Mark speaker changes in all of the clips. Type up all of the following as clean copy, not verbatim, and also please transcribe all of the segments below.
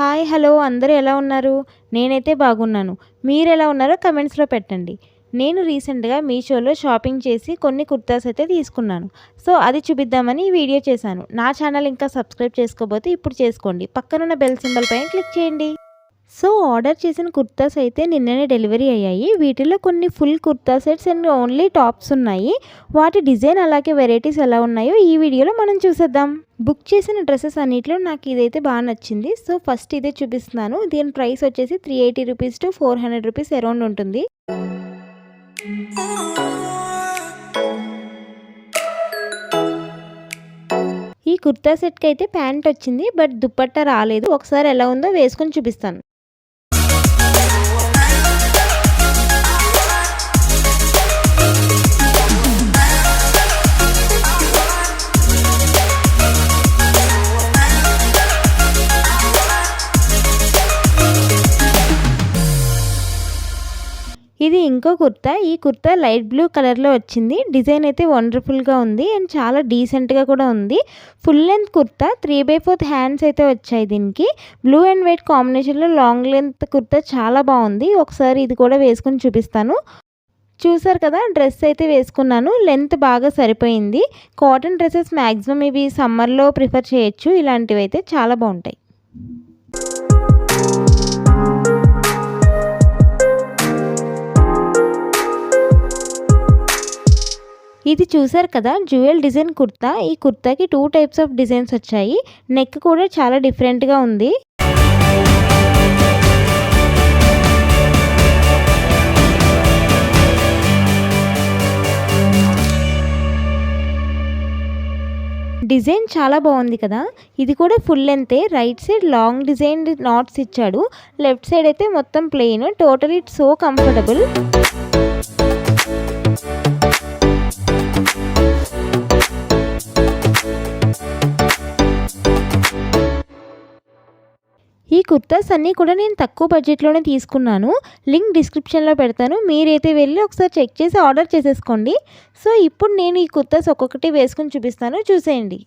Speaker 1: Hi hello అందరూ ఎలా ఉన్నారు? నేనైతే బాగున్నాను. మీరెలా ఉన్నారో కమెంట్స్‌లో పెట్టండి. నేను రీసెంట్‌గా మీషోలో షాపింగ్ చేసి కొన్ని కుర్తాస్ అయితే తీసుకున్నాను. సో, అది చూపిద్దామని ఈ వీడియో చేశాను. నా ఛానల్ ఇంకా సబ్స్క్రైబ్ చేసుకోకపోతే ఇప్పుడు చేసుకోండి. పక్కనున్న బెల్ సింబల్ పైన క్లిక్ చేయండి. సో, ఆర్డర్ చేసిన కుర్తాస్ అయితే నిన్ననే డెలివరీ అయ్యాయి. వీటిలో కొన్ని full kurta sets and only tops ఉన్నాయి. వాటి డిజైన్ అలాగే వెరైటీస్ ఎలా ఉన్నాయో ఈ వీడియోలో మనం చూసేద్దాం. బుక్ చేసిన డ్రెస్సెస్ అన్నిట్లో నాకు ఇదైతే బాగా నచ్చింది. సో, ఫస్ట్ ఇదే చూపిస్తున్నాను. దీని ప్రైస్ వచ్చేసి 380 రూపీస్ టు 400 రూపీస్ అరౌండ్ ఉంటుంది. ఈ కుర్తా సెట్కి అయితే ప్యాంట్ వచ్చింది, బట్ దుపట్టా రాలేదు. ఒకసారి ఎలా ఉందో వేసుకొని చూపిస్తాను. ఇది ఇంకో కుర్తా. ఈ కుర్తా లైట్ బ్లూ కలర్‌లో వచ్చింది. డిజైన్ అయితే వండర్‌ఫుల్‌గా ఉంది అండ్ చాలా డీసెంట్‌గా కూడా ఉంది. ఫుల్ లెంత్ కుర్తా 3/4 హ్యాండ్స్ అయితే వచ్చాయి దీనికి. బ్లూ అండ్ వైట్ కాంబినేషన్‌లో లాంగ్ లెంత్ కుర్తా చాలా బాగుంది. ఒకసారి ఇది కూడా వేసుకొని చూపిస్తాను. చూసారు కదా, డ్రెస్ అయితే వేసుకున్నాను. లెంత్ బాగా సరిపోయింది. కాటన్ డ్రెసెస్ మ్యాక్సిమం ఇవి సమ్మర్‌లో ప్రిఫర్ చేయొచ్చు. ఇలాంటివి అయితే చాలా బాగుంటాయి. ఇది చూసారు కదా, జ్యువెల్ డిజైన్ కుర్తా. ఈ కుర్తాకి 2 టైప్స్ ఆఫ్ డిజైన్స్ వచ్చాయి. నెక్ కూడా చాలా డిఫరెంట్‌గా ఉంది. డిజైన్ చాలా బాగుంది కదా. ఇది కూడా ఫుల్ లెంతే. Right side long design knots ఇచ్చాడు. లెఫ్ట్ సైడ్ అయితే మొత్తం plain. Total it's so comfortable. ఈ కుర్తాస్ అన్నీ కూడా నేను తక్కువ బడ్జెట్లోనే తీసుకున్నాను. లింక్ డిస్క్రిప్షన్లో పెడతాను. మీరైతే వెళ్ళి ఒకసారి చెక్ చేసి ఆర్డర్ చేసేసుకోండి. సో, ఇప్పుడు నేను ఈ కుర్తాస్ ఒక్కొక్కటి వేసుకొని చూపిస్తాను, చూసేయండి.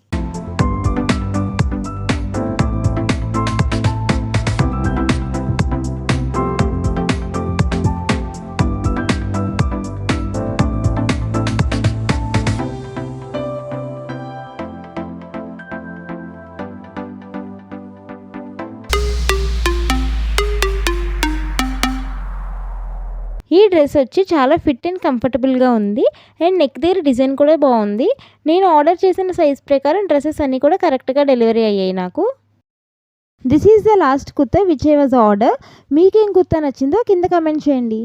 Speaker 1: ఈ డ్రెస్ వచ్చి చాలా ఫిట్ అండ్ కంఫర్టబుల్గా ఉంది అండ్ నెక్ దగ్గర డిజైన్ కూడా బాగుంది. నేను ఆర్డర్ చేసిన సైజ్ ప్రకారం డ్రెస్సెస్ అన్నీ కూడా కరెక్ట్గా డెలివరీ అయ్యాయి నాకు. This is the last kurta which I was order. మీకేం కుర్తా నచ్చిందో కింద కమెంట్ చేయండి.